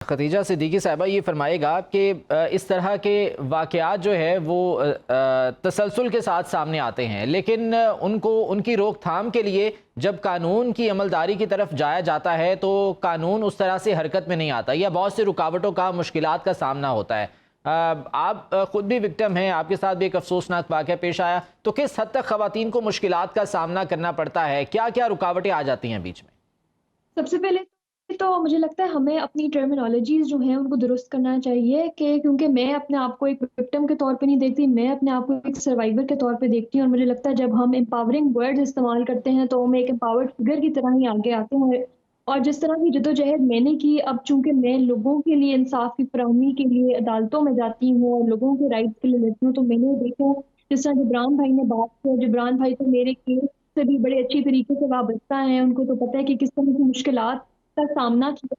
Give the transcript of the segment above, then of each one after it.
خدیجہ صدیقی صاحبہ یہ فرمائے گا کہ اس طرح کے واقعات جو ہے وہ تسلسل کے ساتھ سامنے آتے ہیں، لیکن ان کی روک تھام کے لیے جب قانون کی عملداری کی طرف جایا جاتا ہے تو قانون اس طرح سے حرکت میں نہیں آتا یا بہت سے رکاوٹوں کا، مشکلات کا سامنا ہوتا ہے۔ آپ خود بھی وکٹم ہیں، آپ کے ساتھ بھی ایک افسوسناک واقعہ پیش آیا، تو کس حد تک خواتین کو مشکلات کا سامنا کرنا پڑتا ہے؟ کیا کیا رکاوٹیں آ جاتی ہیں بیچ میں؟ سب سے پہلے تو مجھے لگتا ہے ہمیں اپنی ٹرمینالوجیز جو ہیں ان کو درست کرنا چاہیے کہ کیونکہ میں اپنے آپ کو ایک وکٹم کے طور پہ نہیں دیکھتی، میں اپنے آپ کو ایک سروائیور کے طور پہ دیکھتی ہوں، اور مجھے لگتا ہے جب ہم امپاورنگ ورڈز استعمال کرتے ہیں تو ہم ایک امپاورڈ فگر کی طرح ہی آگے آتے ہیں۔ اور جس طرح کی جدوجہد میں نے کی، اب چونکہ میں لوگوں کے لیے انصاف کی فراہمی کے لیے عدالتوں میں جاتی ہوں اور لوگوں کے رائٹس کے لیے لڑتی ہوں، تو میں نے دیکھا جس طرح جبران بھائی نے بات کی، جبران بھائی تو میرے کیس سے بھی بڑے اچھی طریقے سے وابستہ ہیں، ان کو تو پتہ ہے کہ کس طرح کی مشکلات کا سامنا کیا۔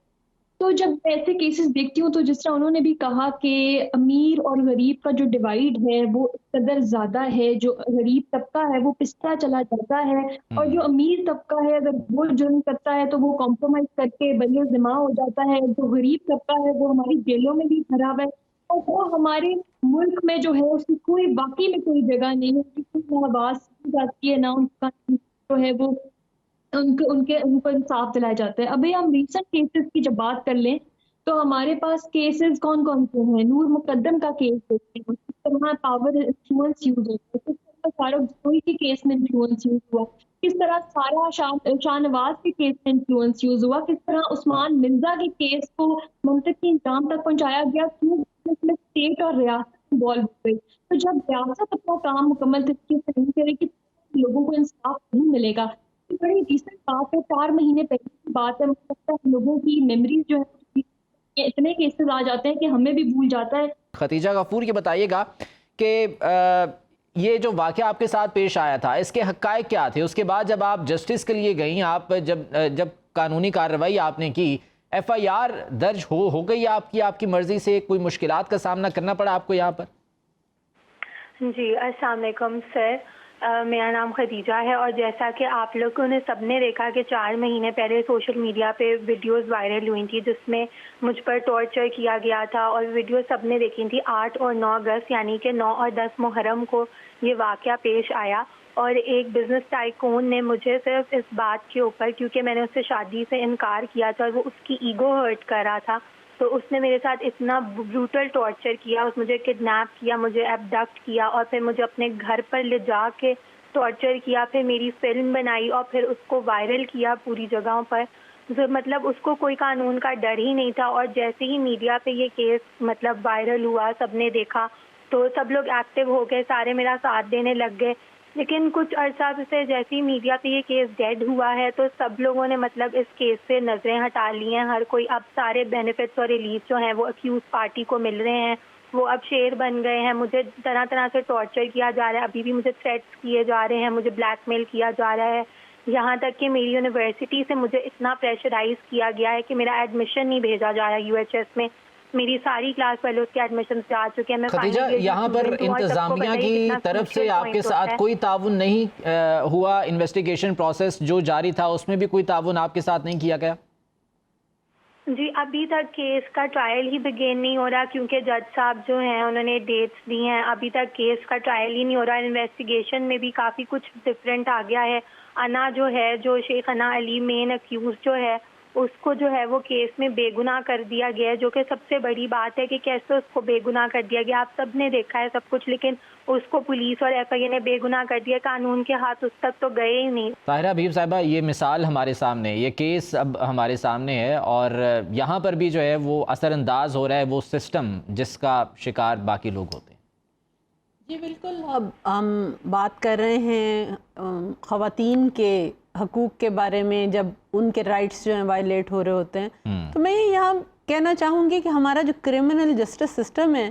تو جب میں ایسے کیسز دیکھتی ہوں تو جس طرح انہوں نے بھی کہا کہ امیر اور غریب کا جو ڈیوائیڈ ہے وہ اس قدر زیادہ ہے، جو غریب طبقہ ہے وہ پستا چلا جاتا ہے، اور جو امیر طبقہ ہے اگر وہ جرم کرتا ہے تو وہ کمپرومائز کر کے بری ذمہ ہو جاتا ہے، جو غریب طبقہ ہے وہ ہماری جیلوں میں بھی بھرا ہوا ہے، اور وہ ہمارے ملک میں جو ہے اس کی کوئی واقعی میں کوئی جگہ نہیں ہے، اس کی کوئی آواز سنی جاتی ہے، نہ ان کا جو ہے وہ ان کو انصاف دلایا جاتا ہے۔ ابھی ہم ریسنٹ کیسز کی جب بات کر لیں تو ہمارے پاس کیسز کون کون سے ہیں؟ نور مقدم کا کیس دیکھتے ہیں، کس طرح پاور انفلوئنس یوز ہوتا ہے، کس طرح فاروق جوئی کے کیس میں انفلوئنس یوز ہوا، کس طرح سارا شاہ نواز کے کیس میں انفلوئنس یوز ہوا، کس طرح عثمان مرزا کے کیس کو منطقی انجام تک پہنچایا گیا، کیوں اس میں اسٹیٹ اور ریاست انوالو ہو گئی۔ تو جب ریاست اپنا کام مکمل طریقے سے نہیں کرے گی لوگوں کو انصاف نہیں ملے گا۔ بڑی ریسنٹ بات ہے، 4 مہینے پہلے کی بات ہے، مجھے لگتا ہے لوگوں کی میموریز جو ہے اتنے کیسز آ جاتے ہیں کہ ہمیں بھی بھول جاتا ہے۔ خدیجہ غفور یہ بتائیے گا کہ یہ جو واقعہ آپ کے ساتھ پیش آیا تھا اس کے حقائق کیا تھے؟ اس کے بعد جب آپ جسٹس کے لیے گئیں، آپ جب قانونی کارروائی آپ نے کی، ایف آئی آر درج ہو گئی آپ کی مرضی سے؟ کوئی مشکلات کا سامنا کرنا پڑا آپ کو یہاں پر؟ جی السلام علیکم سر، میرا نام خدیجہ ہے، اور جیسا کہ آپ لوگوں نے سب نے دیکھا کہ 4 مہینے پہلے سوشل میڈیا پہ ویڈیوز وائرل ہوئی تھی جس میں مجھ پر ٹارچر کیا گیا تھا، اور ویڈیو سب نے دیکھی تھی۔ 8 اور 9 اگست یعنی کہ 9 اور 10 محرم کو یہ واقعہ پیش آیا، اور ایک بزنس ٹائکون نے مجھے صرف اس بات کے اوپر، کیونکہ میں نے اس سے شادی سے انکار کیا تھا اور وہ اس کی ایگو ہرٹ کر رہا تھا، تو اس نے میرے ساتھ اتنا بروٹل ٹارچر کیا، اس مجھے کڈنیپ کیا، مجھے ایبڈکٹ کیا، اور پھر مجھے اپنے گھر پر لے جا کے ٹارچر کیا، پھر میری فلم بنائی اور پھر اس کو وائرل کیا پوری جگہوں پر۔ مطلب اس کو کوئی قانون کا ڈر ہی نہیں تھا، اور جیسے ہی میڈیا پہ یہ کیس مطلب وائرل ہوا، سب نے دیکھا تو سب لوگ ایکٹیو ہو گئے، سارے میرا ساتھ دینے لگ گئے۔ لیکن کچھ عرصہ سے جیسے ہی میڈیا پہ یہ کیس ڈیڈ ہوا ہے تو سب لوگوں نے مطلب اس کیس سے نظریں ہٹا لی ہیں، ہر کوئی اب سارے بینیفٹس اور ریلیف جو ہیں وہ اکیوز پارٹی کو مل رہے ہیں، وہ اب شیر بن گئے ہیں۔ مجھے طرح طرح سے ٹارچر کیا جا رہا ہے، ابھی بھی مجھے تھریٹس کیے جا رہے ہیں، مجھے بلیک میل کیا جا رہا ہے، یہاں تک کہ میری یونیورسٹی سے مجھے اتنا پریشرائز کیا گیا ہے کہ میرا ایڈمیشن نہیں بھیجا جا رہا یو ایچ ایس میں۔ میری ساری کلاس فیلوز کے ایڈمیشن جا چکے ہیں۔ میں خدیجہ یہاں پر انتظامیہ کی طرف سے آپ کے ساتھ کوئی تعاون نہیں ہوا؟ انویسٹیگیشن پروسیس جو جاری تھا اس میں بھی کوئی تعاون آپ کے ساتھ نہیں کیا گیا؟ جی ابھی تک کیس کا ٹرائل ہی بگین نہیں ہو رہا، کیونکہ جج صاحب جو ہیں انہوں نے ڈیٹس دی ہیں، ابھی تک کیس کا ٹرائل ہی نہیں ہو رہا۔ انویسٹیگیشن میں بھی کافی کچھ ڈفرینٹ آ گیا ہے۔ انا جو ہے، جو شیخ انا علی مین اکیوز جو ہے، اس کو جو ہے وہ کیس میں بے گناہ کر دیا گیا ہے، جو کہ سب سے بڑی بات ہے کہ کیسے اس کو بے گناہ کر دیا گیا۔ آپ سب نے دیکھا ہے سب کچھ، لیکن اس کو پولیس اور ایف آئی اے نے بے گناہ کر دیا، قانون کے ہاتھ اس تک تو گئے ہی نہیں۔ طاہرہ حبیب صاحبہ، یہ مثال ہمارے سامنے، یہ کیس اب ہمارے سامنے ہے، اور یہاں پر بھی جو ہے وہ اثر انداز ہو رہا ہے وہ سسٹم جس کا شکار باقی لوگ ہوتے ہیں۔ جی بالکل، اب ہم بات کر رہے ہیں خواتین کے حقوق کے بارے میں، جب ان کے رائٹس جو ہیں وائلیٹ ہو رہے ہوتے ہیں، تو میں یہاں کہنا چاہوں گی کہ ہمارا جو کرمنل جسٹس سسٹم ہے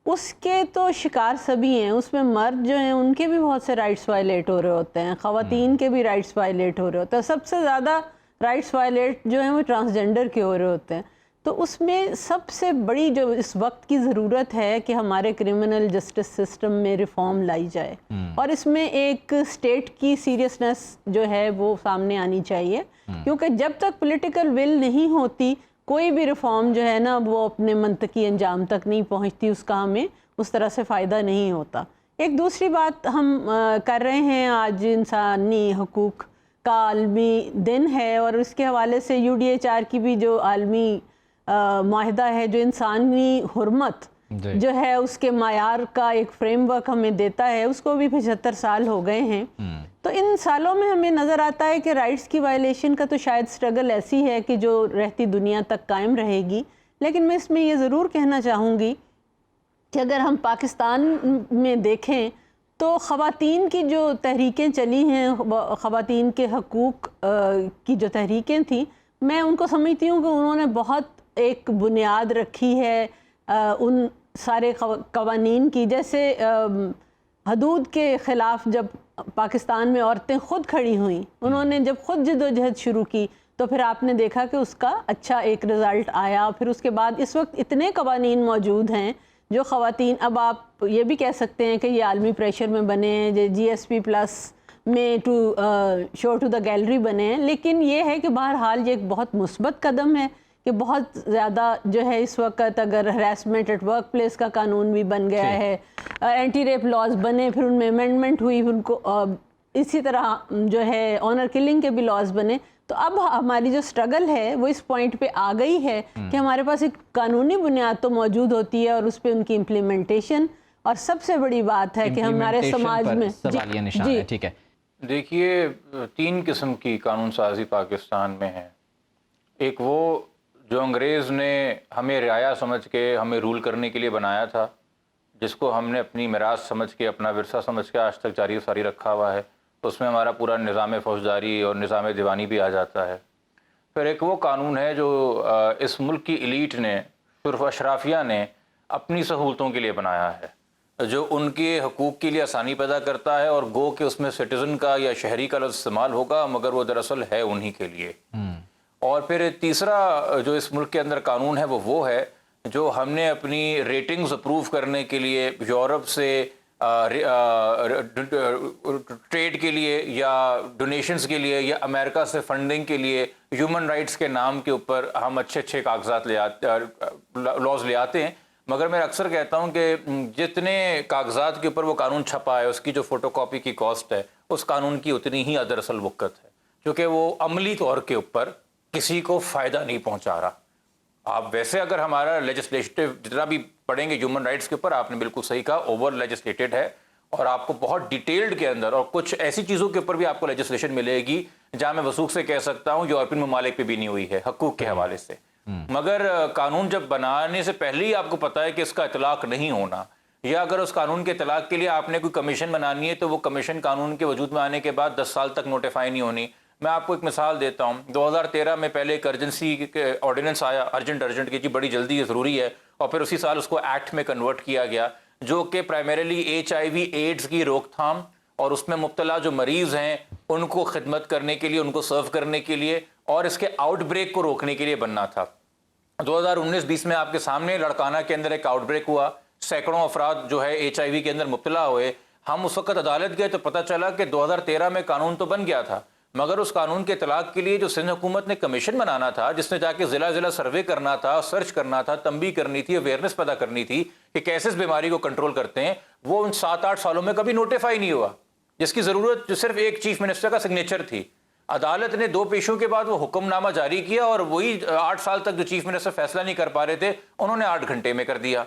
اس کے تو شکار سبھی ہیں، اس میں مرد جو ہیں ان کے بھی بہت سے رائٹس وائلیٹ ہو رہے ہوتے ہیں، خواتین کے بھی رائٹس وائلیٹ ہو رہے ہوتے ہیں، سب سے زیادہ رائٹس وائلیٹ جو ہیں وہ ٹرانسجنڈر کے ہو رہے ہوتے ہیں۔ تو اس میں سب سے بڑی جو اس وقت کی ضرورت ہے کہ ہمارے کرمنل جسٹس سسٹم میں ریفارم لائی جائے، اور اس میں ایک اسٹیٹ کی سیریسنس جو ہے وہ سامنے آنی چاہیے، کیونکہ جب تک پولیٹیکل ول نہیں ہوتی کوئی بھی ریفارم جو ہے نا وہ اپنے منطقی انجام تک نہیں پہنچتی، اس کا ہمیں اس طرح سے فائدہ نہیں ہوتا۔ ایک دوسری بات ہم کر رہے ہیں، آج انسانی حقوق کا عالمی دن ہے، اور اس کے حوالے سے UDHR کی بھی جو عالمی معاہدہ ہے جو انسانی حرمت جو ہے اس کے معیار کا ایک فریم ورک ہمیں دیتا ہے، اس کو بھی 75 سال ہو گئے ہیں۔ تو ان سالوں میں ہمیں نظر آتا ہے کہ رائٹس کی وائلیشن کا تو شاید سٹرگل ایسی ہے کہ جو رہتی دنیا تک قائم رہے گی، لیکن میں اس میں یہ ضرور کہنا چاہوں گی کہ اگر ہم پاکستان میں دیکھیں تو خواتین کی جو تحریکیں چلی ہیں، خواتین کے حقوق کی جو تحریکیں تھیں، میں ان کو سمجھتی ہوں کہ انہوں نے بہت ایک بنیاد رکھی ہے ان سارے قوانین کی، جیسے حدود کے خلاف جب پاکستان میں عورتیں خود کھڑی ہوئیں، انہوں نے جب خود جدوجہد شروع کی تو پھر آپ نے دیکھا کہ اس کا اچھا ایک رزلٹ آیا۔ پھر اس کے بعد اس وقت اتنے قوانین موجود ہیں جو خواتین، اب آپ یہ بھی کہہ سکتے ہیں کہ یہ عالمی پریشر میں بنے ہیں، GSP+ میں شو ٹو دا گیلری بنے ہیں، لیکن یہ ہے کہ بہرحال یہ ایک بہت مثبت قدم ہے کہ بہت زیادہ جو ہے اس وقت اگر ہراسمنٹ ایٹ ورک پلیس کا قانون بھی بن گیا ہے، اینٹی ریپ لاز بنے، پھر ان میں امینڈمنٹ ہوئی، ان کو اسی طرح جو ہے آنر کلنگ کے بھی لاز بنے۔ تو اب ہماری جو سٹرگل ہے وہ اس پوائنٹ پہ آ گئی ہے کہ ہمارے پاس ایک قانونی بنیاد تو موجود ہوتی ہے اور اس پہ ان کی امپلیمنٹیشن، اور سب سے بڑی بات ہے کہ ہمارے سماج میں سوالیہ نشان ہے۔ ٹھیک ہے، دیکھیے 3 قسم کی قانون سازی پاکستان میں ہے۔ ایک وہ جو انگریز نے ہمیں رعایا سمجھ کے ہمیں رول کرنے کے لیے بنایا تھا، جس کو ہم نے اپنی میراث سمجھ کے، اپنا ورثہ سمجھ کے آج تک جاری و ساری رکھا ہوا ہے۔ اس میں ہمارا پورا نظام فوجداری اور نظام دیوانی بھی آ جاتا ہے۔ پھر ایک وہ قانون ہے جو اس ملک کی ایلیٹ نے، صرف اشرافیہ نے اپنی سہولتوں کے لیے بنایا ہے، جو ان کے حقوق کے لیے آسانی پیدا کرتا ہے، اور گو کہ اس میں سٹیزن کا یا شہری کا لفظ استعمال ہوگا، مگر وہ دراصل ہے انہی کے لیے۔ اور پھر تیسرا جو اس ملک کے اندر قانون ہے وہ ہے جو ہم نے اپنی ریٹنگز اپروو کرنے کے لیے یورپ سے ٹریڈ کے لیے یا ڈونیشنز کے لیے یا امریکہ سے فنڈنگ کے لیے ہیومن رائٹس کے نام کے اوپر ہم اچھے کاغذات لاز لے آتے ہیں، مگر میں اکثر کہتا ہوں کہ جتنے کاغذات کے اوپر وہ قانون چھپا ہے اس کی جو فوٹو کاپی کی کاسٹ ہے اس قانون کی اتنی ہی دراصل وقت ہے، کیونکہ وہ عملی طور کے اوپر کسی کو فائدہ نہیں پہنچا رہا۔ آپ ویسے اگر ہمارا لیجسلیٹو جتنا بھی پڑھیں گے ہیومن رائٹس کے اوپر، آپ نے بالکل صحیح کہا، اوور لیجسلیٹڈ ہے، اور آپ کو بہت ڈیٹیلڈ کے اندر، اور کچھ ایسی چیزوں کے اوپر بھی آپ کو لیجسلیشن ملے گی جہاں میں وثوق سے کہہ سکتا ہوں یورپین ممالک پہ بھی نہیں ہوئی ہے حقوق کے حوالے سے۔ مگر قانون جب بنانے سے پہلے ہی آپ کو پتا ہے کہ اس کا اطلاق نہیں ہونا، یا اگر اس قانون کے اطلاق کے لیے آپ نے کوئی کمیشن بنانی ہے تو وہ کمیشن قانون کے وجود میں آنے کے بعد 10 سال تک نوٹیفائی نہیں ہونی۔ میں آپ کو ایک مثال دیتا ہوں، 2013 میں پہلے ایک ارجنسی آرڈیننس آیا، ارجنٹ کی جی بڑی جلدی ضروری ہے، اور پھر اسی سال اس کو ایکٹ میں کنورٹ کیا گیا، جو کہ پرائمریلی HIV ایڈز کی روک تھام اور اس میں مبتلا جو مریض ہیں ان کو خدمت کرنے کے لیے، ان کو سرو کرنے کے لیے، اور اس کے آؤٹ بریک کو روکنے کے لیے بننا تھا۔ 2019-20 میں آپ کے سامنے لڑکانہ کے اندر ایک آؤٹ بریک ہوا، سینکڑوں افراد جو ہے HIV کے اندر مبتلا ہوئے۔ ہم اس وقت عدالت گئے تو پتہ چلا کہ 2013 میں قانون تو بن گیا تھا، مگر اس قانون کے اطلاق کے لیے جو سندھ حکومت نے کمیشن بنانا تھا، جس نے جا کے ضلع سروے کرنا تھا، سرچ کرنا تھا، تنبیہ کرنی تھی، اویئرنیس پیدا کرنی تھی کہ کیسے اس بیماری کو کنٹرول کرتے ہیں، وہ ان 7-8 سالوں میں کبھی نوٹیفائی نہیں ہوا، جس کی ضرورت جو صرف ایک چیف منسٹر کا سگنیچر تھی۔ عدالت نے 2 پیشوں کے بعد وہ حکم نامہ جاری کیا، اور وہی 8 سال تک جو چیف منسٹر فیصلہ نہیں کر پا رہے تھے انہوں نے 8 گھنٹے میں کر دیا۔